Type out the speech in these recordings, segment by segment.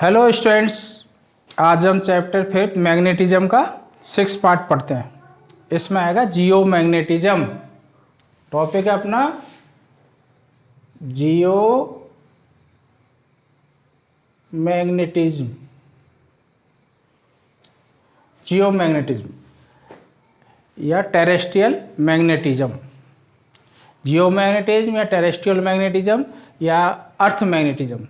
Hello students, आज हम chapter 5 magnetism का 6 पार्ट पढ़ते हैं। इसमें आएगा जियो मैग्नेटिज्म। टॉपिक है अपना जियो मैग्नेटिज्म। जियो मैग्नेटिज्म या टेरेस्ट्रियल मैग्नेटिज्म। जियो मैग्नेटिज्म या टेरेस्ट्रियल मैग्नेटिज्म या अर्थ मैग्नेटिज्म,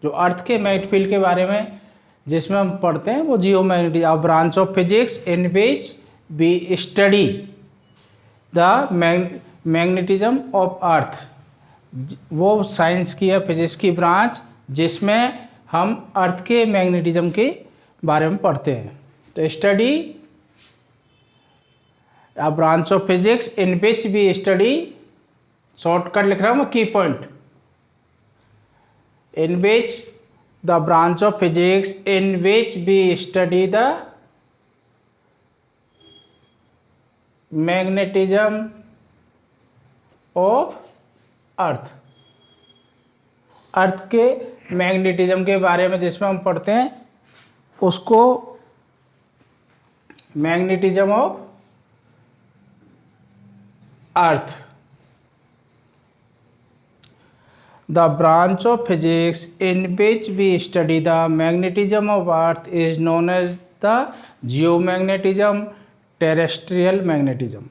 जो अर्थ के मैग्नेटिक फील्ड के बारे में जिसमें हम पढ़ते हैं वो geomagnetism. A branch of physics in which we study the magnetism of earth. वो साइंस की या फिजिक्स की ब्रांच जिसमें हम अर्थ के मैग्नेटिज्म के बारे में पढ़ते हैं। तो study a branch of physics in which we study, shortcut लिख रहा हूँ मैं, key point, in which the branch of physics in which we study the magnetism of earth। अर्थ के मैग्नेटिज्म के बारे में जिसमें हम पढ़ते हैं उसको magnetism of earth. The branch of physics in which we study the magnetism of earth is known as the geomagnetism, terrestrial magnetism।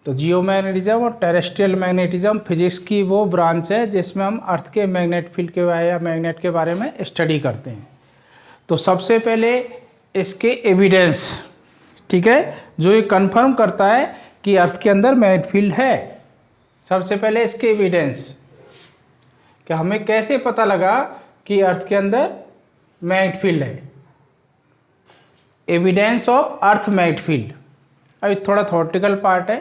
तो जियोमैग्नेटिज्म और टेरेस्ट्रियल मैग्नेटिज्म फिजिक्स की वो ब्रांच है जिसमें हम अर्थ के मैग्नेट फील्ड के बारे या मैग्नेट के बारे में स्टडी करते हैं। तो सबसे पहले इसके एविडेंस, ठीक है, जो ये कंफर्म करता है कि अर्थ के अंदर मैग्नेट फील्ड है। सबसे पहले इसके एविडेंस कि हमें कैसे पता लगा कि अर्थ के अंदर मैग्नेटिक फील्ड है। Evidence of earth magnetic field, अभी थोड़ा थ्योरेटिकल पार्ट है।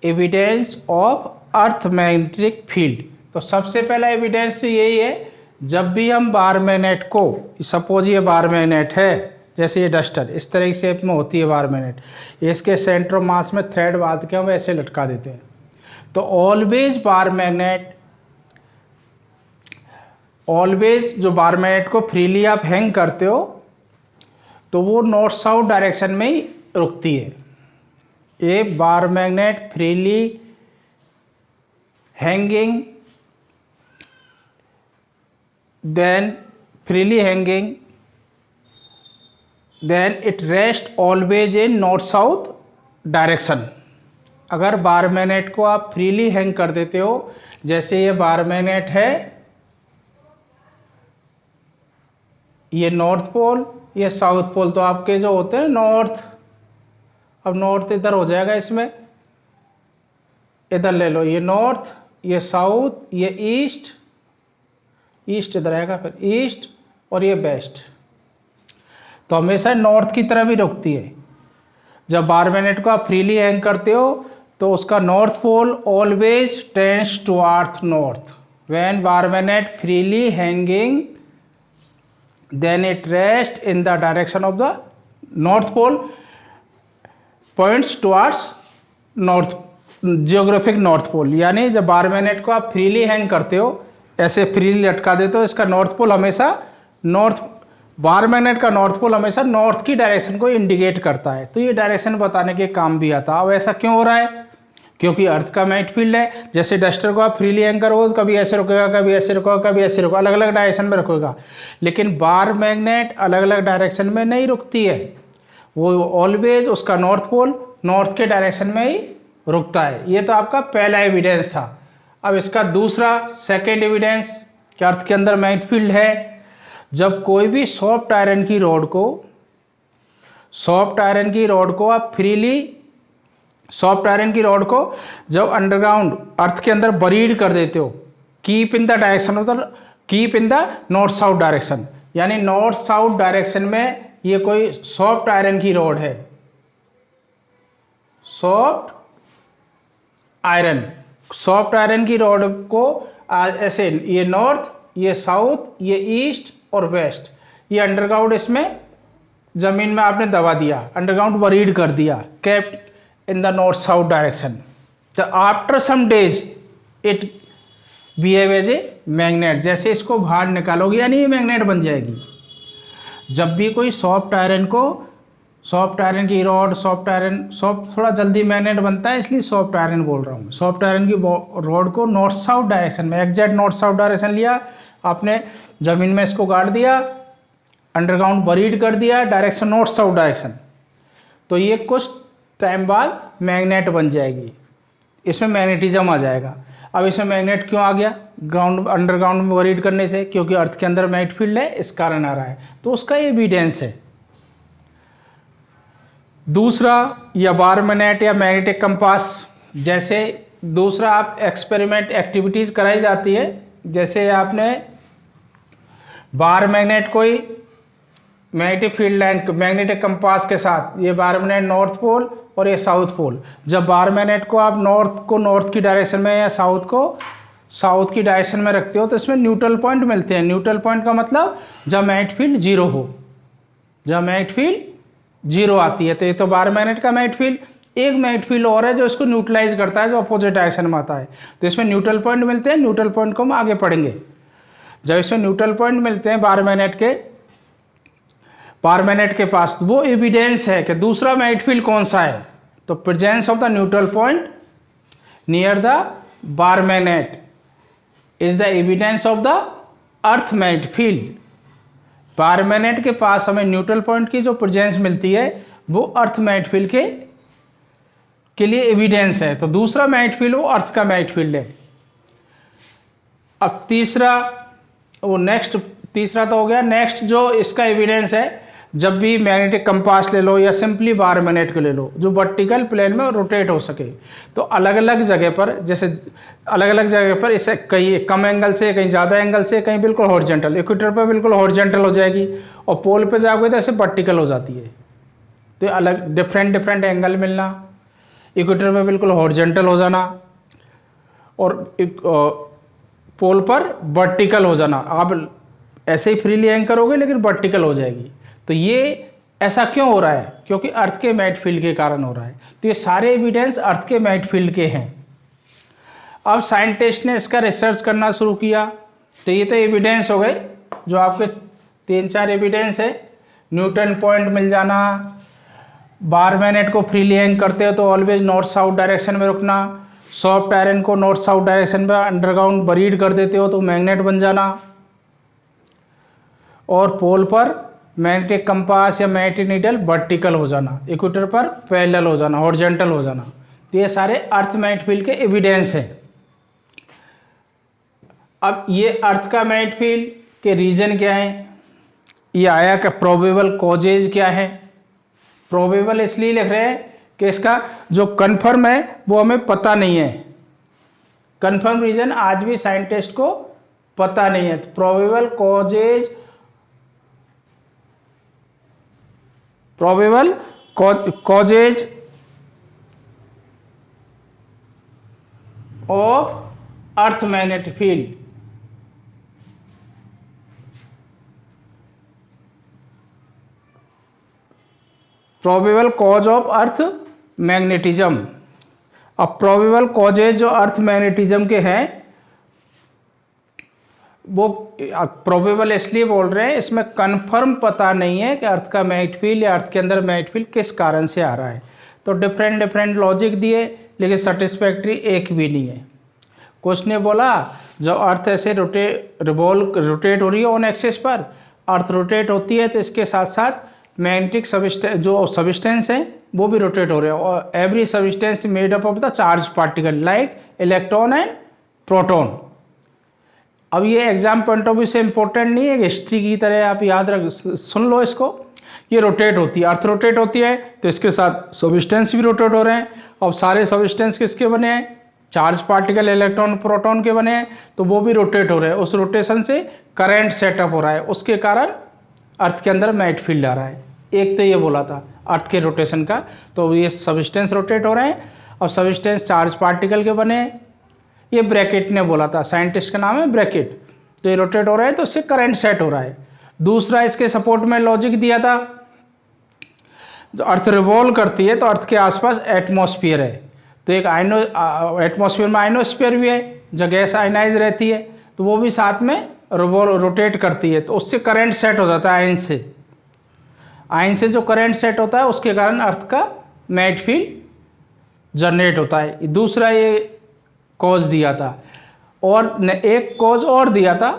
Evidence of earth magnetic field, तो सबसे पहला एविडेंस तो यही है, जब भी हम बार मैग्नेट को, सपोज ये बार मैग्नेट है, जैसे ये डस्टर इस तरह की शेप में होती है बार मैग्नेट, इसके सेंटर ऑफ मास में थ्रेड बांध के हम ऐसे लटका देते हैं। तो ऑलवेज बार मैग्नेट, ऑलवेज जो बार मैग्नेट को फ्रीली आप हैंग करते हो तो वो नॉर्थ साउथ डायरेक्शन में ही रुकती है। ये bar magnet freely hanging, then it rest always in north south direction. अगर बार मैग्नेट को आप फ्रीली हैंग कर देते हो, जैसे ये बार मैग्नेट है, ये नॉर्थ पोल, ये साउथ पोल, तो आपके जो होते हैं नॉर्थ, अब नॉर्थ इधर हो जाएगा, इसमें इधर ले लो, ये नॉर्थ, ये साउथ, ये ईस्ट, ईस्ट इधर आएगा, फिर ईस्ट, और ये वेस्ट। तो हमेशा नॉर्थ की तरफ ही रुकती है। जब बार मैग्नेट को आप फ्रीली हैंग करते हो तो उसका north pole always tends towards north. When bar magnet freely hanging, then it rests in the direction of the north pole, points towards north, geographic north pole। यानी जब बार मैग्नेट को आप फ्रीली हैंग करते हो, ऐसे फ्रीली लटका देते हो, इसका नॉर्थ पोल हमेशा नॉर्थ, बार मैग्नेट का नॉर्थ पोल हमेशा नॉर्थ की डायरेक्शन को इंडिकेट करता है। तो ये डायरेक्शन बताने के काम भी आता है। अब ऐसा क्यों हो रहा है? क्योंकि अर्थ का मैग्नेटिक फील्ड है। जैसे डस्टर को आप फ्रीली हैंग करोगे तो कभी ऐसे रुकेगा, कभी ऐसे रुकेगा, कभी ऐसे रुकेगा, अलग अलग डायरेक्शन में रुकेगा। लेकिन बार मैग्नेट अलग अलग डायरेक्शन में नहीं रुकती है, वो ऑलवेज उसका नॉर्थ पोल नॉर्थ के डायरेक्शन में ही रुकता है। ये तो आपका पहला एविडेंस था। अब इसका दूसरा, सेकेंड एविडेंस कि अर्थ के अंदर मैग्नेटिक फील्ड है। जब कोई भी सॉफ्ट आयरन की रॉड को आप फ्रीली, सॉफ्ट आयरन की रॉड को जब अंडरग्राउंड अर्थ के अंदर बरीड कर देते हो, keep in the direction of the, keep in the north south direction, यानी नॉर्थ साउथ डायरेक्शन में ये कोई सॉफ्ट आयरन की रॉड है, सॉफ्ट आयरन की रॉड को ऐसे, ये नॉर्थ, ये साउथ, ये ईस्ट और वेस्ट, ये अंडरग्राउंड इसमें जमीन में आपने दबा दिया, अंडरग्राउंड बरीड कर दिया, kept in the north south direction। so after some days it behave as a magnet। जैसे इसको बाहर निकालोगे यानी ये मैग्नेट बन जाएगी। जब भी कोई सॉफ्ट आयरन की रॉड, सॉफ्ट थोड़ा जल्दी मैग्नेट बनता है, इसलिए सॉफ्ट आयरन बोल रहा हूँ। सॉफ्ट आयरन की रॉड को नॉर्थ साउथ डायरेक्शन में, एग्जैक्ट नॉर्थ साउथ डायरेक्शन लिया आपने, जमीन में इसको गाड़ दिया, अंडरग्राउंड बरीड कर दिया, डायरेक्शन नॉर्थ साउथ डायरेक्शन, तो ये कुछ टाइम बाद मैग्नेट बन जाएगी, इसमें मैग्नेटिज्म आ जाएगा। अब इसमें मैग्नेट क्यों आ गया? अंडरग्राउंड में बरीड करने से, क्योंकि अर्थ के अंदर मैग्नेट फील्ड है, इस कारण आ रहा है, तो उसका एविडेंस है। दूसरा, या बार मैग्नेट या मैग्नेटिक कंपास, जैसे दूसरा आप एक्सपेरिमेंट एक्टिविटीज कराई जाती है, जैसे आपने बार मैग्नेट कोई magnetic field line magnetic compass के साथ, ये बार मैग्नेट नॉर्थ पोल और ये साउथ पोल, जब बार मैग्नेट को आप नॉर्थ की डायरेक्शन में या साउथ को साउथ की डायरेक्शन में रखते हो, तो इसमें न्यूट्रल पॉइंट मिलते हैं। न्यूट्रल पॉइंट का मतलब जब मैग्नेटिक फील्ड जीरो हो, जब मैग्नेटिक फील्ड जीरो आती है, तो ये तो बार मैग्नेट का मैग्नेटिक फील्ड। एक मैग्नेटिक फील्ड और है जो इसको न्यूट्रलाइज करता है, जो अपोजिट डायरेक्शन में आता है, तो इसमें न्यूट्रल पॉइंट मिलते हैं। न्यूट्रल पॉइंट को हम आगे पढ़ेंगे। जब इसमें न्यूट्रल पॉइंट मिलते हैं बार मैग्नेट के पास, वो एविडेंस है कि दूसरा मैग्नेटिक फील्ड कौन सा है। तो presence of the neutral point near the bar magnet is the evidence of the earth magnetic field. Bar magnet के पास हमें न्यूट्रल पॉइंट की जो प्रेजेंस मिलती है, वो अर्थ मैग्नेटिक फील्ड के लिए एविडेंस है। तो दूसरा मैग्नेटिक फील्ड वो अर्थ का मैग्नेटिक फील्ड है। अब तीसरा तो हो गया। नेक्स्ट जो इसका एविडेंस है, जब भी मैग्नेटिक कंपास ले लो या सिंपली बार मैग्नेट को ले लो, जो वर्टिकल प्लेन में रोटेट हो सके, तो अलग अलग जगह पर इसे कहीं कम एंगल से, कहीं ज़्यादा एंगल से, कहीं बिल्कुल हॉरिजॉन्टल, इक्वेटर पर बिल्कुल हॉरिजॉन्टल हो जाएगी, और पोल पे जाओगे तो ऐसे वर्टिकल हो जाती है। तो अलग डिफरेंट एंगल मिलना, इक्वेटर पर बिल्कुल हॉरिजॉन्टल हो जाना, और पोल पर वर्टिकल हो जाना। आप ऐसे ही फ्रीली हैंग करोगे लेकिन वर्टिकल हो जाएगी। तो ये ऐसा क्यों हो रहा है? क्योंकि अर्थ के मैग्नेटिक फील्ड के कारण हो रहा है। तो ये सारे एविडेंस अर्थ के मैग्नेटिक फील्ड के हैं। अब साइंटिस्ट ने इसका रिसर्च करना शुरू किया, तो ये तो एविडेंस हो गए, जो आपके 3-4 एविडेंस है। न्यूटन पॉइंट मिल जाना, बार मैग्नेट को फ्रीली हैंग करते हो तो ऑलवेज नॉर्थ साउथ डायरेक्शन में रुकना, सॉफ्ट आयरन को नॉर्थ साउथ डायरेक्शन में अंडरग्राउंड बरीड कर देते हो तो मैग्नेट बन जाना, और पोल पर मैग्नेटिक कंपास या मैग्नेटिक नीडल वर्टिकल हो जाना, इक्वेटर पर पैरेलल हो जाना, हॉरिजॉन्टल हो जाना। तो ये सारे अर्थ मैग्नेटिक फील्ड के एविडेंस हैं। अब ये अर्थ का मैग्नेटिक फील्ड के रीजन क्या है, ये आया कि प्रोबेबल कॉजेज क्या है। प्रोबेबल इसलिए लिख रहे हैं कि इसका जो कन्फर्म है वो हमें पता नहीं है। कन्फर्म रीजन आज भी साइंटिस्ट को पता नहीं है। तो probable causes of earth magnetic field. Probable cause of earth magnetism. अब प्रोबेबल कॉजेज जो अर्थ मैग्नेटिज्म के हैं, वो प्रोबेबल इसलिए बोल रहे हैं, इसमें कंफर्म पता नहीं है कि अर्थ का मैग्नेटिक फील्ड या अर्थ के अंदर मैग्नेटिक फील्ड किस कारण से आ रहा है। तो डिफरेंट लॉजिक दिए, लेकिन सेटिस्फैक्ट्री एक भी नहीं है। कुछ ने बोला जब अर्थ ऐसे रोटेट हो रही है ऑन एक्सिस पर, अर्थ रोटेट होती है तो इसके साथ साथ मैग्नेटिक सब्सटेंस है वो भी रोटेट हो रहे हैं, और every substance made up of the charge particle like electron and proton. अब ये एग्जाम पॉइंट ऑफ व्यू से इंपॉर्टेंट नहीं है, हिस्ट्री की तरह आप याद सुन लो इसको। ये रोटेट होती है, अर्थ रोटेट होती है, तो इसके साथ सब्सटेंस भी रोटेट हो रहे हैं। और सारे सब्सटेंस किसके बने हैं? चार्ज पार्टिकल, इलेक्ट्रॉन, प्रोटॉन के बने हैं, तो वो भी रोटेट हो रहे हैं। उस रोटेशन से करंट सेटअप हो रहा है, उसके कारण अर्थ के अंदर मैग्नेटिक फील्ड आ रहा है। एक तो ये बोला था अर्थ के रोटेशन का, तो ये सब्सटेंस रोटेट हो रहे हैं, और सब्सटेंस चार्ज पार्टिकल के बने हैं। ये ब्रैकेट ने बोला था, साइंटिस्ट का नाम है ब्रैकेट। तो ये रोटेट हो रहा है तो इससे करंट सेट हो रहा है। दूसरा इसके सपोर्ट में लॉजिक दिया था, जो अर्थ रिवॉल्व करती है तो अर्थ के आसपास एटमॉस्फेयर है, तो एक एटमॉस्फेयर में आयनोस्फीयर भी है, जो गैस आयनाइज रहती है, तो वो भी साथ में रोटेट करती है, तो उससे करंट सेट हो जाता है आयन से। आयन से जो करंट सेट होता है उसके कारण अर्थ का मैग्नेटिक फील्ड जनरेट होता है। दूसरा ये कॉज दिया था, और एक कॉज और दिया था,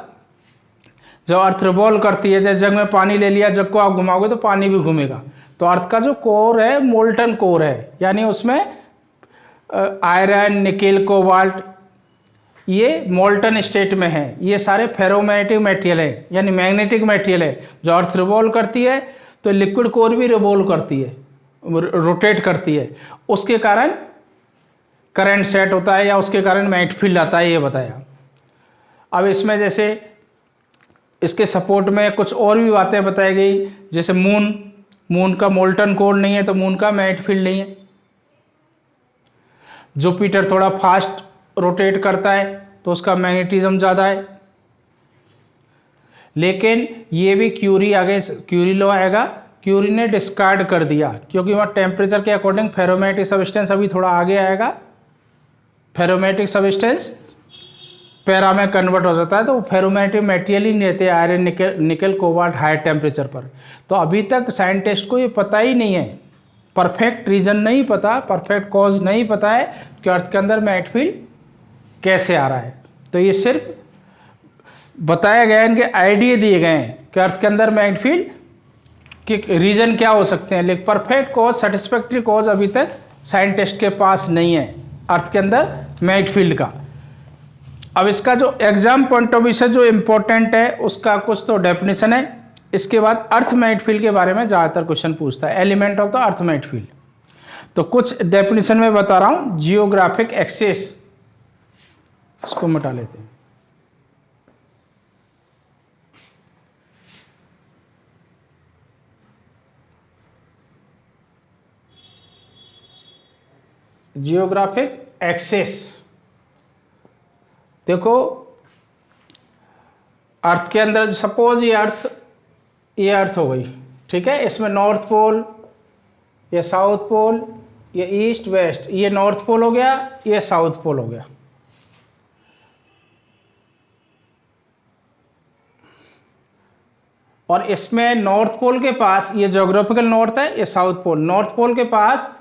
जब अर्थ रिवॉल्व करती है, जैसे जग में पानी ले लिया, जग को आप घुमाओगे तो पानी भी घूमेगा, तो अर्थ का जो कोर है मोल्टन कोर है, यानी उसमें आयरन, निकेल, कोबाल्ट ये मोल्टन स्टेट में है। ये सारे फेरोमैग्नेटिक मटेरियल है, यानी मैग्नेटिक मटेरियल है। जो अर्थ रिवॉल्व करती है तो लिक्विड कोर भी रिवॉल्व करती है, रोटेट करती है, उसके कारण करंट सेट होता है या उसके कारण मैग्नेटिक फील्ड आता है, ये बताया। अब इसमें जैसे इसके सपोर्ट में कुछ और भी बातें बताई गई, जैसे मून का मोल्टन कोर नहीं है तो मून का मैग्नेटिक फील्ड नहीं है। जुपिटर थोड़ा फास्ट रोटेट करता है तो उसका मैग्नेटिज्म ज़्यादा है। लेकिन ये भी क्यूरी लॉ आएगा, क्यूरी ने डिस्कार्ड कर दिया, क्योंकि वहाँ टेम्परेचर के अकॉर्डिंग फेरोमैग्नेटिक सब्सटेंस अभी थोड़ा आगे आएगा, फेरोमैग्नेटिक सब्सटेंस पैरा में कन्वर्ट हो जाता है, तो फेरोमैग्नेटिक मटेरियल ही नहीं रहते आयरन, निकल, कोबाल्ट हाई टेम्परेचर पर। तो अभी तक साइंटिस्ट को ये पता ही नहीं है, परफेक्ट रीजन नहीं पता, परफेक्ट कॉज नहीं पता है कि अर्थ के अंदर मैग्नेटिक फील्ड कैसे आ रहा है। तो ये सिर्फ बताया गया है, इनके आइडिया दिए गए हैं कि अर्थ के अंदर मैग्नेटिक फील्ड के रीजन क्या हो सकते हैं, लेकिन परफेक्ट कॉज, सेटिस्फैक्ट्री कॉज अभी तक साइंटिस्ट के पास नहीं है अर्थ के अंदर मैग्नेटिक फील्ड का। अब इसका जो एग्जाम पॉइंट ऑफ व्यू से जो इंपॉर्टेंट है उसका कुछ तो डेफिनेशन है, इसके बाद अर्थ मैग्नेटिक फील्ड के बारे में ज़्यादातर क्वेश्चन पूछता है, element of the earth magnetic field. तो कुछ डेफिनेशन में बता रहा हूं। जियोग्राफिक एक्सेस, इसको मिटा लेते हैं। जियोग्राफिक एक्सेस, देखो अर्थ के अंदर सपोज ये अर्थ हो गई, ठीक है, इसमें नॉर्थ पोल, ये साउथ पोल, ये ईस्ट वेस्ट, ये नॉर्थ पोल हो गया, ये साउथ पोल हो गया। और इसमें नॉर्थ पोल के पास ये ज्योग्राफिकल नॉर्थ है, ये साउथ पोल, नॉर्थ पोल के पास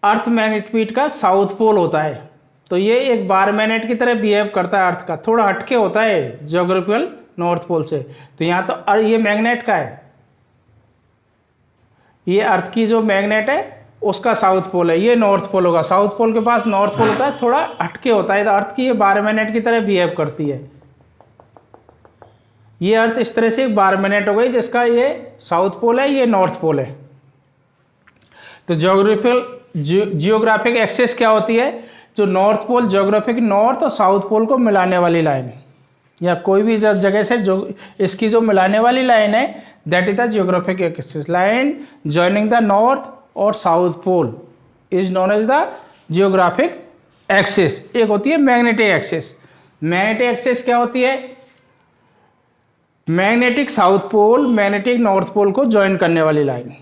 अर्थ मैग्नेटिक फील्ड का साउथ पोल होता है, तो ये एक बार मैग्नेट की तरह बिहेव करता है अर्थ का, थोड़ा हटके होता है ज्योग्राफिकल नॉर्थ पोल से। तो यहां तो ये मैग्नेट का है, ये अर्थ की जो मैग्नेट है उसका साउथ पोल है, ये नॉर्थ पोल होगा। साउथ पोल के पास नॉर्थ पोल होता है, थोड़ा हटके होता है, तो अर्थ की ये बार मैग्नेट की तरह बिहेव करती है। ये अर्थ इस तरह से एक बार मैग्नेट हो गई, जिसका ये साउथ पोल है, ये नॉर्थ पोल है। तो जियोग्राफिक एक्सेस क्या होती है, जो नॉर्थ पोल, ज्योग्राफिक नॉर्थ और साउथ पोल को मिलाने वाली लाइन, या कोई भी जगह से जो इसकी जो मिलाने वाली लाइन है, that is the geographic axis line joining the north और south pole is known as the geographic axis. एक होती है मैग्नेटिक एक्सेस। मैग्नेटिक एक्सेस क्या होती है, magnetic south pole magnetic north pole को ज्वाइन करने वाली लाइन,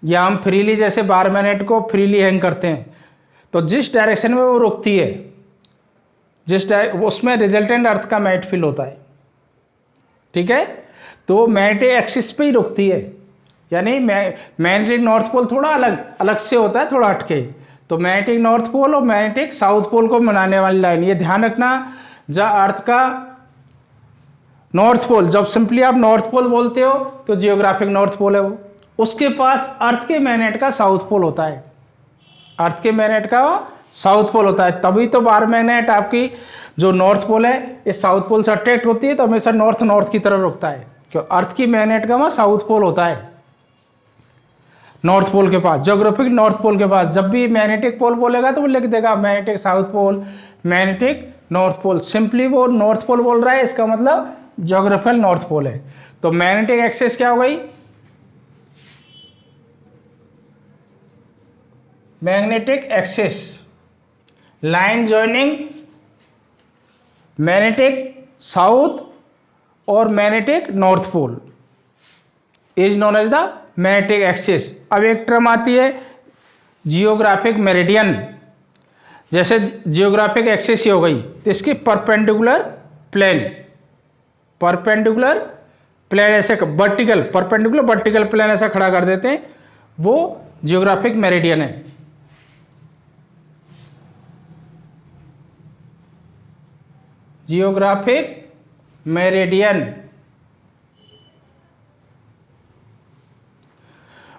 या हम फ्रीली जैसे बार मैग्नेट को फ्रीली हैंग करते हैं, तो जिस डायरेक्शन में वो रुकती है, उसमें रिजल्टेंट अर्थ का मैग्नेटिक फील्ड होता है, ठीक है। तो मैग्नेटिक एक्सिस पे ही रुकती है, यानी मैग्नेटिक नॉर्थ पोल थोड़ा अलग से होता है, थोड़ा हटके। तो मैग्नेटिक नॉर्थ पोल और मैग्नेटिक साउथ पोल को मिलाने वाली लाइन, ये ध्यान रखना, जब अर्थ का नॉर्थ पोल, जब सिंपली आप नॉर्थ पोल बोलते हो तो जियोग्राफिक नॉर्थ पोल है वो, उसके पास अर्थ के मैग्नेट का साउथ पोल होता है, अर्थ के मैग्नेट का साउथ पोल होता है। तभी तो बार मैग्नेट आपकी जो नॉर्थ पोल है इस साउथ पोल से अट्रैक्ट होती है, तो हमेशा नॉर्थ की तरफ रुकता है, क्यों अर्थ की मैग्नेट का वहां साउथ पोल होता है, नॉर्थ पोल के पास, ज्योग्राफिक नॉर्थ पोल के पास। जब भी मैग्नेटिक पोल बोलेगा तो वो लिख देगा magnetic south pole, magnetic north pole, simply वो नॉर्थ पोल बोल रहा है, इसका मतलब ज्योग्राफिकल नॉर्थ पोल है। तो मैग्नेटिक एक्सेस क्या हो गई, magnetic axis line joining magnetic south और magnetic north pole is known as the magnetic axis. अब एक टर्म आती है जियोग्राफिक मेरिडियन, जैसे जियोग्राफिक एक्सेस ही हो गई, तो इसकी परपेंडिकुलर प्लेन ऐसे वर्टिकल परपेंडिकुलर वर्टिकल प्लेन ऐसा खड़ा कर देते हैं, वो जियोग्राफिक मेरिडियन है। Geographic meridian.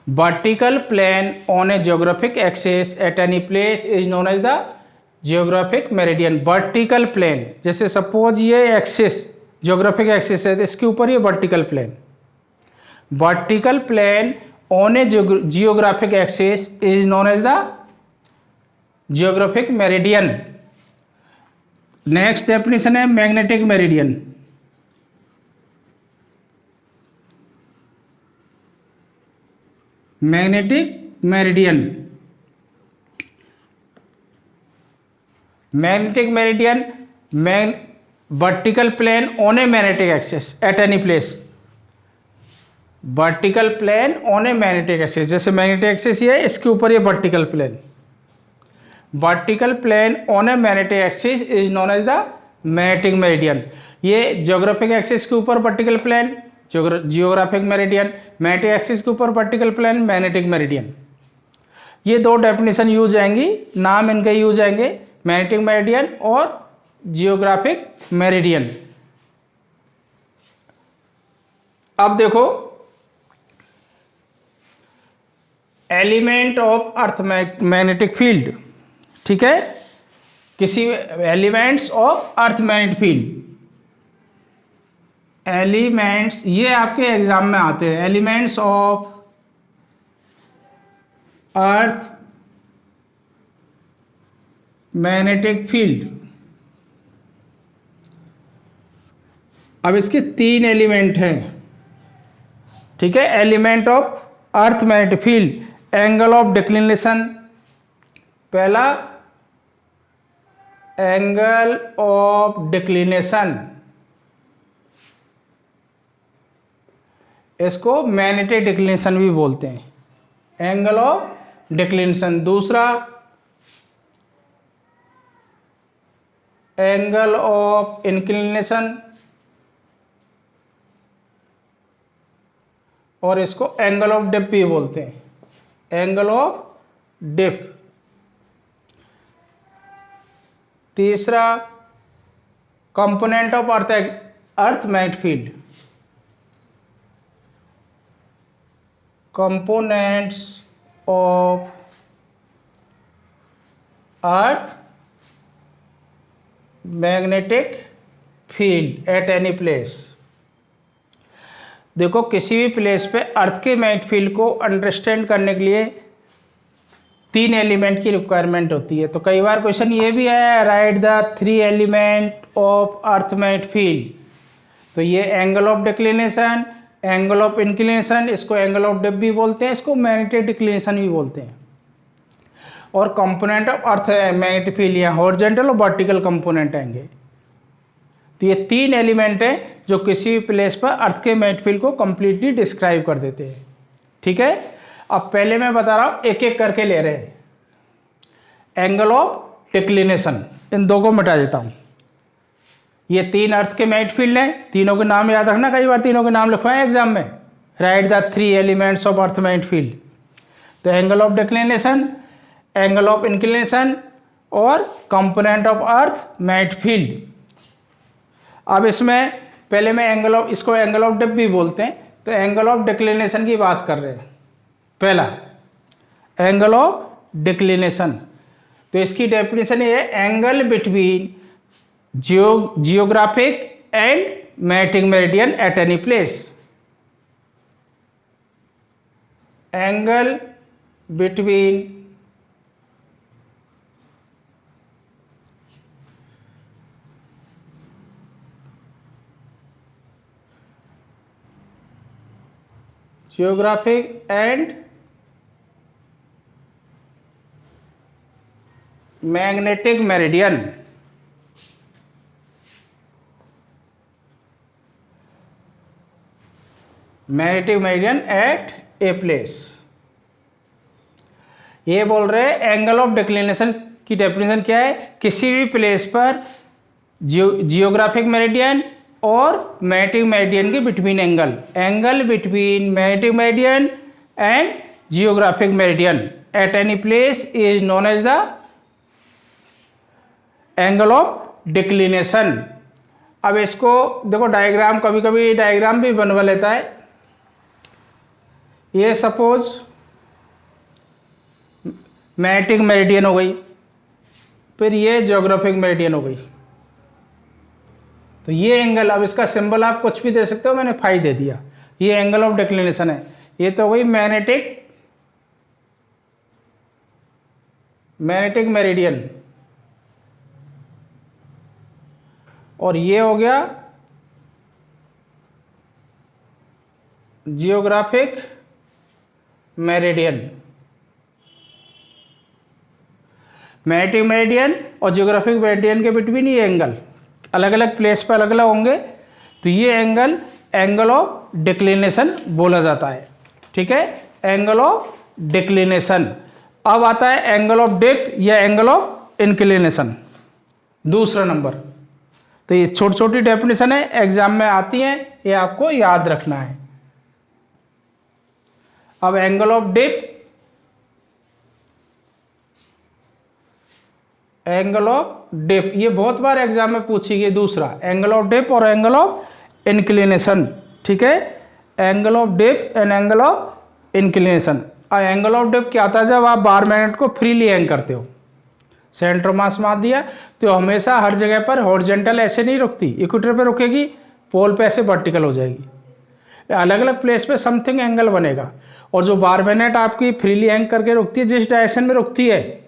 Vertical plane on a geographic axis at any place is known as the geographic meridian। vertical plane, जैसे सपोज ये एक्सिस जियोग्राफिक एक्सिस है तो इसके ऊपर ये vertical plane, vertical plane on a geographic axis is known as the geographic meridian. Next definition है magnetic meridian. Magnetic meridian. Magnetic meridian vertical plane on a magnetic axis at any place. Vertical plane on a magnetic axis, जैसे magnetic axis ये इसके ऊपर ये vertical plane, vertical plane on a magnetic axis is known as the magnetic meridian. ये geographic axis के ऊपर vertical plane geographic meridian, magnetic axis के ऊपर वर्टिकल प्लेन मैग्नेटिक मेरिडियन। ये दो डेफिनेशन यूज आएंगी, नाम इनके यूज आएंगे, मैग्नेटिक मेरिडियन और जियोग्राफिक मेरिडियन। अब देखो element of earth magnetic field, ठीक है, किसी elements of earth magnetic field, elements ये आपके एग्जाम में आते हैं, elements of earth magnetic field. अब इसके 3 एलिमेंट हैं, ठीक है, element of earth magnetic field. Angle of declination, पहला एंगल ऑफ डिक्लिनेशन, इसको मैग्नेटिक डिक्लिनेशन भी बोलते हैं, एंगल ऑफ डिक्लिनेशन। दूसरा एंगल ऑफ इंक्लिनेशन, और इसको एंगल ऑफ डिप भी बोलते हैं, एंगल ऑफ डिप। तीसरा component of earth magnetic field, components of earth magnetic field at any place। देखो किसी भी प्लेस पे अर्थ के मैग्नेटिक फील्ड को अंडरस्टैंड करने के लिए 3 एलिमेंट की रिक्वायरमेंट होती है। तो कई बार क्वेश्चन ये भी आया, right the 3 element of earth magnetic field. तो ये angle of declination, angle of inclination, इसको एंगल ऑफ डिप भी बोलते हैं, इसको मैग्नेटिक डिक्लिनेशन भी बोलते हैं। और component of earth magnetic field या हॉरिजॉन्टल और वर्टिकल कंपोनेंट आएंगे। तो ये 3 एलिमेंट हैं जो किसी भी प्लेस पर अर्थ के मैग्नेटिक फील्ड को कंप्लीटली डिस्क्राइब कर देते हैं, ठीक है। अब पहले मैं बता रहा हूं, एक एक करके ले रहे हैं। एंगल ऑफ डिक्लिनेशन, इन दो को मिटा देता हूं। ये 3 अर्थ के मैग्नेटिक फील्ड हैं, तीनों के नाम याद रखना, कई बार तीनों के नाम लिखवाएं एग्जाम में, right the 3 elements of earth magnetic field. तो angle of declination, angle of inclination और component of earth magnetic field. अब इसमें पहले मैं एंगल ऑफ, इसको एंगल ऑफ डिप भी बोलते हैं, तो एंगल ऑफ डिक्लिनेशन की बात कर रहे हैं। पहला एंगल ऑफ डिक्लिनेशन, तो इसकी डेफिनेशन ये है, angle between geographic and magnetic meridian at any place. Angle between geographic and magnetic meridian. Magnetic meridian at a place. ये बोल रहे हैं एंगल ऑफ डिक्लिनेशन की डेफिनेशन क्या है, किसी भी प्लेस पर जियोग्राफिक मेरिडियन और मैग्नेटिक मेरिडियन के between angle, angle between magnetic meridian and geographic meridian at any place is known as the angle of declination. अब इसको देखो डायग्राम, कभी कभी डायग्राम भी बनवा लेता है। ये सपोज मैग्नेटिक मेरिडियन हो गई, फिर ये ज्योग्राफिक मेरिडियन हो गई, तो ये एंगल, अब इसका सिंबल आप कुछ भी दे सकते हो, मैंने फाई दे दिया, ये एंगल ऑफ डिक्लिनेशन है। ये तो हो गई मैग्नेटिक मेरिडियन, और ये हो गया जियोग्राफिक मेरिडियन। मैग्नेटिक मेरिडियन और जियोग्राफिक मेरिडियन के बिटवीन ये एंगल अलग अलग प्लेस पर अलग अलग होंगे, तो ये एंगल एंगल ऑफ डिक्लिनेशन बोला जाता है। ठीक है, एंगल ऑफ डिक्लिनेशन। अब आता है एंगल ऑफ डिप या एंगल ऑफ इंक्लिनेशन, दूसरा नंबर। तो ये छोटी छोटी डेफिनेशन है, एग्जाम में आती हैं, ये आपको याद रखना है। अब angle of dip, angle of dip, ये बहुत बार एग्जाम में पूछी गई। दूसरा एंगल ऑफ डिप और एंगल ऑफ इंक्लिनेशन। ठीक है, angle of dip and angle of inclination. और एंगल ऑफ डिप क्या आता है, जब आप बार मैग्नेट को फ्रीली हैंग करते हो, सेंटर मास मार दिया, तो हमेशा हर जगह पर हॉरिजॉन्टल ऐसे नहीं रुकती, इक्वेटर पे रुकेगी, पोल पे ऐसे वर्टिकल हो जाएगी। अलग अलग प्लेस पे समथिंग एंगल बनेगा। और जो बार मैग्नेट आपकी फ्रीली हैंग करके रुकती है, जिस डायरेक्शन में रुकती है,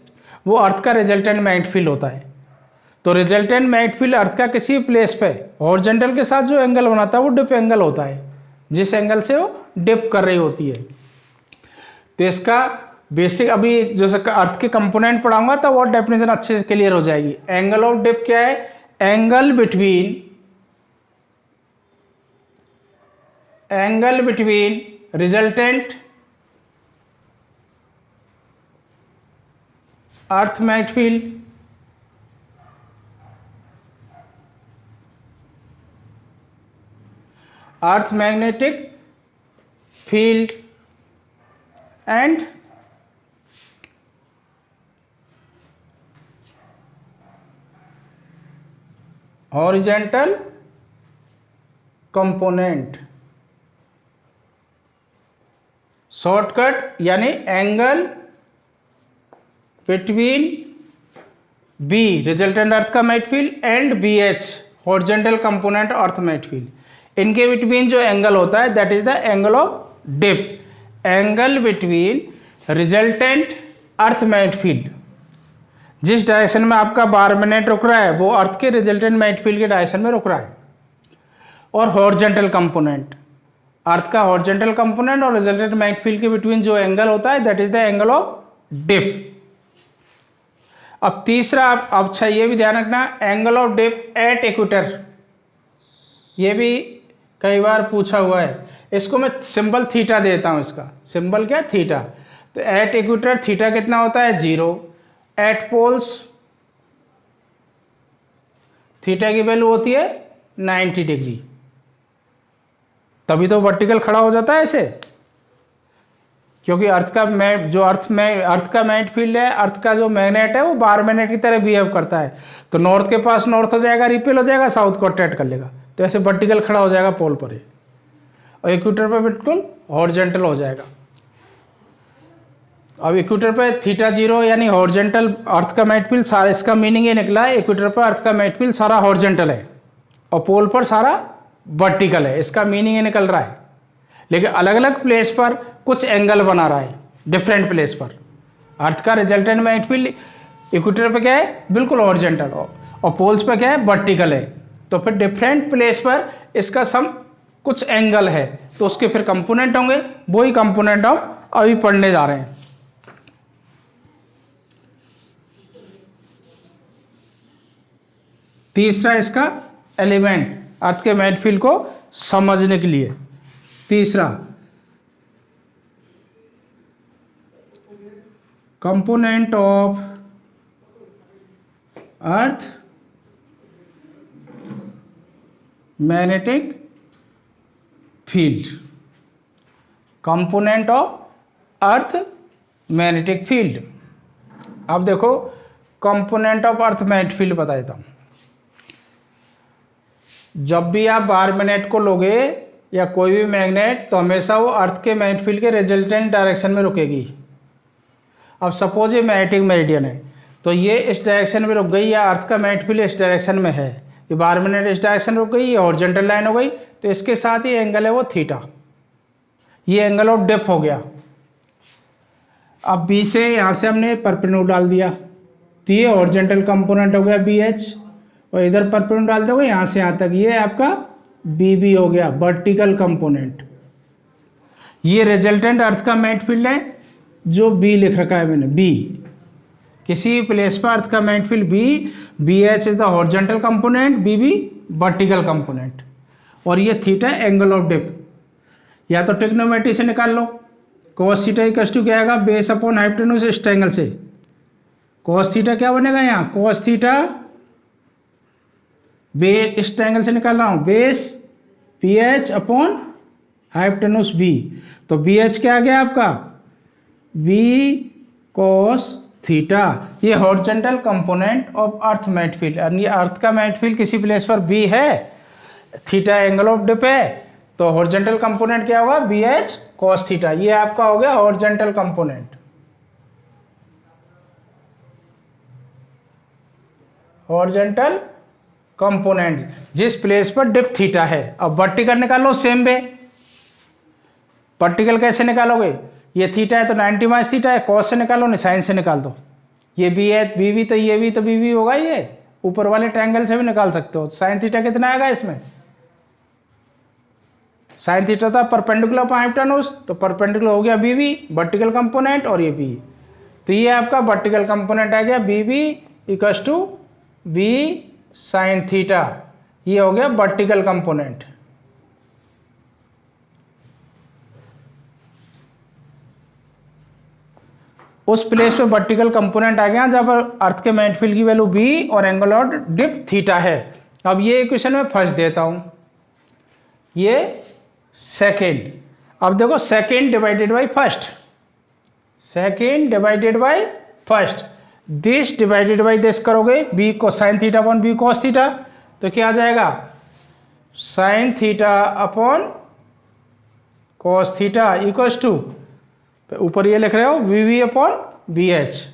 वो अर्थ का रिजल्टेंट मैग्नेटिक फील्ड होता है। तो रिजल्टेंट मैग्नेटिक फील्ड अर्थ का किसी प्लेस पे हॉरिजॉन्टल के साथ जो एंगल बनाता है वो डिप एंगल होता है, जिस एंगल से वो डिप कर रही होती है। तो इसका बेसिक अभी जो अर्थ के कंपोनेंट पढ़ाऊंगा तो वो डेफिनेशन अच्छे से क्लियर हो जाएगी। एंगल ऑफ डिप क्या है, angle between resultant earth magnetic field earth magnetic field and horizontal component. Shortcut यानी angle between B resultant earth का magnetic field and B H horizontal component earth magnetic field, इनके between जो एंगल होता है that is the angle of dip. Angle between resultant earth magnetic field, जिस direction में आपका बार मैग्नेट रुक रहा है वो अर्थ के रिजल्टेंट मैग्नेटिक फील्ड के डायरेक्शन में रुक रहा है। और हॉरिजॉन्टल कंपोनेंट, अर्थ का हॉरिजॉन्टल कंपोनेंट और रिजल्टेंट मैग्नेटिक फील्ड के बिटवीन जो एंगल होता है that is the angle of dip. अब तीसरा, अब अच्छा ये भी ध्यान रखना, angle of dip at equator, ये भी कई बार पूछा हुआ है। इसको मैं सिंबल थीटा देता हूं, इसका सिंबल क्या, थीटा। तो एट इक्वेटर थीटा कितना होता है, 0। एट पोल्स थीटा की वैल्यू होती है 90 डिग्री, तभी तो वर्टिकल खड़ा हो जाता है ऐसे, क्योंकि अर्थ का अर्थ का मैग्नेटिक फील्ड है, अर्थ का जो मैग्नेट है वो बार मैग्नेट की तरह बिहेव करता है। तो नॉर्थ के पास नॉर्थ हो जाएगा, रिपेल हो जाएगा, साउथ को अट्रैक्ट कर लेगा, तो ऐसे वर्टिकल खड़ा हो जाएगा पोल पर ही, और इक्वेटर पर बिल्कुल हॉरिजॉन्टल हो जाएगा। अब इक्वेटर पे थीटा 0 यानी हॉरिजॉन्टल अर्थ का मैग्नेटिक फील्ड सारा, इसका मीनिंग ये निकला है इक्वेटर पर अर्थ का मैग्नेटिक फील्ड सारा हॉरिजॉन्टल है और पोल पर सारा वर्टिकल है, इसका मीनिंग ये निकल रहा है। लेकिन अलग अलग प्लेस पर कुछ एंगल बना रहा है, डिफरेंट प्लेस पर अर्थ का रिजल्टेंट मैग्नेटिक फील्ड इक्वेटर पे क्या है, बिल्कुल हॉरिजॉन्टल, और पोल्स पे क्या है, वर्टिकल है। तो फिर डिफरेंट प्लेस पर इसका सम कुछ एंगल है, तो उसके फिर कंपोनेंट होंगे, वही कंपोनेंट हम अभी पढ़ने जा रहे हैं। तीसरा इसका एलिमेंट अर्थ के मैग्नेटिक फील्ड को समझने के लिए, तीसरा component of earth magnetic field, component of earth magnetic field. अब देखो component of earth magnetic field बता देता हूं। जब भी आप बार मैग्नेट को लोगे या कोई भी मैग्नेट, तो हमेशा वो अर्थ के मैग्नेटिक फील्ड के रिजल्टेंट डायरेक्शन में रुकेगी। अब सपोज ये मैग्नेटिक मेरिडियन है, तो ये इस डायरेक्शन में रुक गई, या अर्थ का मैग्नेटिक फील्ड इस डायरेक्शन में है, ये बार मैग्नेट इस डायरेक्शन में रुक गई, ये हॉरिजॉन्टल लाइन हो गई, तो इसके साथ ये एंगल है वो थीटा, ये एंगल ऑफ डेप्थ हो गया। अब बी से यहाँ से हमने परपेंडिकुलर डाल दिया, तो ये हॉरिजॉन्टल कंपोनेंट हो गया बी एच, और इधर परपेंडिकुलर डाल दोगे यहाँ से यहाँ तक, ये आपका बी बी हो गया वर्टिकल कंपोनेंट। ये रिजल्टेंट अर्थ का मैग्नेटिक फील्ड है जो बी लिख रखा है मैंने, बी। किसी प्लेस पर अर्थ का magnetic field B, B H is the horizontal component, B B vertical component, और ये थीटा एंगल ऑफ डेप्थ। या तो ट्रिग्नोमेट्री से निकाल लो, cos थीटा इक्वल टू क्या आएगा, बेस अपॉन हाइपोटेन्यूज इस एंगल से। cos थीटा क्या बनेगा यहाँ, cos थीटा बेस इस एंगल से निकाल रहा हूं, base B H upon hypotenuse B, तो बी एच क्या आ गया आपका, बी cos थीटा। ये horizontal component of earth magnetic field, यानी अर्थ का मैग्नेटिक फील्ड किसी प्लेस पर बी है, थीटा एंगल ऑफ डेप्थ है, तो हॉरिजॉन्टल कंपोनेंट क्या होगा, बी एच cos थीटा। ये आपका हो गया हॉरिजॉन्टल कंपोनेंट, हॉरिजॉन्टल कंपोनेंट जिस प्लेस पर डेप्थ थीटा है। अब वर्टिकल निकालो सेम वे। वर्टिकल कैसे निकालोगे, ये थीटा है तो 90 माइनस थीटा है, cos से निकालो नहीं साइन से निकाल दो, ये बी है बी भी, तो ये भी तो बी भी होगा, ये ऊपर वाले ट्रायंगल से भी निकाल सकते हो। साइन थीटा कितना आएगा इसमें, साइन थीटा था परपेंडिकुलर ऑफ हाइपोटेन्यूज, तो परपेंडिकुलर हो गया बी बी वर्टिकल कंपोनेंट, और ये बी, तो ये आपका वर्टिकल कंपोनेंट आ गया B B equal to B sine theta. ये हो गया वर्टिकल कंपोनेंट। उस प्लेस पे वर्टिकल कंपोनेंट आ गया जब अर्थ के मैग्नेटिक फील्ड की वैल्यू बी और एंगल ऑफ डेप्थ थीटा है। अब ये इक्वेशन में फर्स्ट देता हूं, ये सेकेंड। अब देखो second divided by first, second divided by first, this divided by this करोगे, बी को sine theta upon B cos theta, तो क्या आ जाएगा, sine theta upon cos theta equals to, ऊपर ये लिख रहे हो V V upon B H,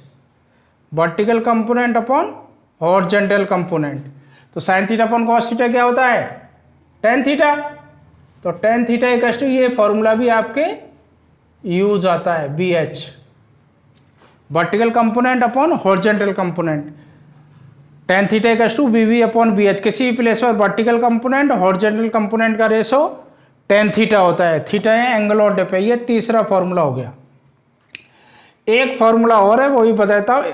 vertical component upon horizontal component. तो sine theta upon cos theta क्या होता है, टेन थीटा, तो टेन थीटा इक्वल्स टू, ये फॉर्मूला भी आपके यूज आता है, B H vertical component upon horizontal component, tan theta equals to B V upon B H. किसी भी प्लेस पर वर्टिकल कंपोनेंट हॉरिजॉन्टल कंपोनेंट का रेशो टेन थीटा होता है, थीटा है एंगल ऑफ डेप्थ है। ये तीसरा फॉर्मूला हो गया। एक फॉर्मूला और है, वो भी बताता हूं,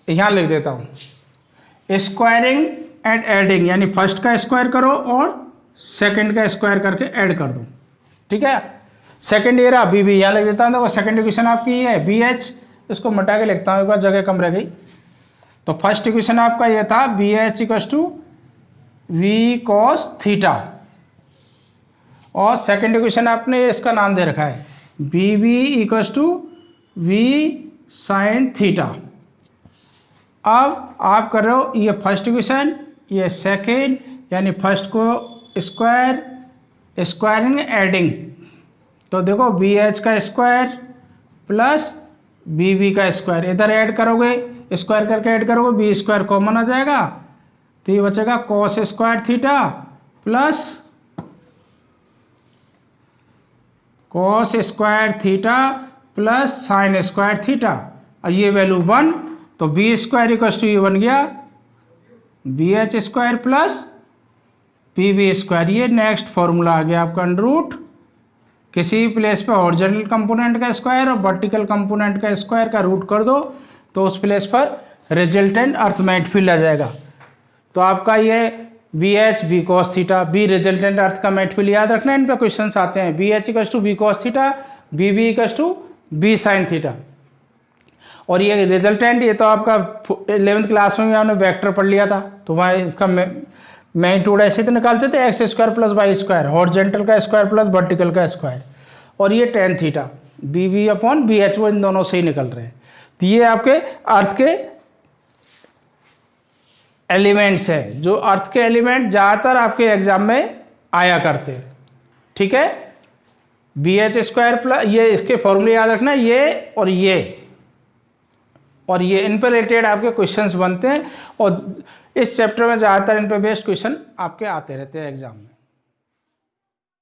यहां लिख देता हूं, स्क्वायरिंग एंड एडिंग, यानी फर्स्ट का स्क्वायर करो और सेकंड का स्क्वायर करके ऐड कर दो, ठीक है। सेकंड ये रहा बी बी, यहां लिख देता हूं, देखो सेकंड इक्वेशन आपकी ये है बी एच, इसको मिटा के लिखता हूं, एक बार जगह कम रह गई। तो फर्स्ट इक्वेशन आपका ये था B H equal to V cos theta, और सेकंड इक्वेशन आपने इसका नाम दे रखा है B V equal to V sine theta. अब आप कर रहे हो ये फर्स्ट इक्वेशन, ये सेकेंड, यानी फर्स्ट को स्क्वायर, स्क्वायरिंग एडिंग, तो देखो बी एच का स्क्वायर प्लस बी बी का स्क्वायर, इधर ऐड करोगे, स्क्वायर करके ऐड करोगे, बी स्क्वायर कॉमन आ जाएगा, तो ये बचेगा cos square theta plus cos square theta plus sine square theta, और ये वैल्यू 1, तो बी स्क्वायर इक्वल टू ये बन गया B H square plus B B square. ये नेक्स्ट फॉर्मूला आ गया आपका, अंडर रूट किसी प्लेस पे हॉरिजॉन्टल कंपोनेंट का स्क्वायर और वर्टिकल कंपोनेंट का स्क्वायर का रूट कर दो, तो उस प्लेस पर रिजल्टेंट अर्थ मैग्नेटिक फील्ड आ जाएगा। तो आपका ये B H B cos theta, B resultant earth का मैग्नेटिक फील्ड, याद रखना इन पे क्वेश्चन आते हैं, B H equal to B cos theta, B B equal to B sine theta. और ये रिजल्टेंट, ये तो आपका 11th क्लास में आपने वेक्टर पढ़ लिया था, तो वहाँ इसका मैग्नीट्यूड ऐसे तो निकालते थे X square plus Y square, horizontal का स्क्वायर प्लस वर्टिकल का स्क्वायर, और ये tan theta B V upon B H, वो इन दोनों से ही निकल रहे हैं। तो ये आपके अर्थ के एलिमेंट्स है, जो अर्थ के एलिमेंट ज़्यादातर आपके एग्जाम में आया करते हैं। ठीक है, बी एच स्क्वायर प्लस, ये इसके फॉर्मूले याद रखना, ये और ये इन पर रिलेटेड आपके क्वेश्चंस बनते हैं, और इस चैप्टर में ज़्यादातर इन पर बेस्ड क्वेश्चन आपके आते रहते हैं एग्जाम में।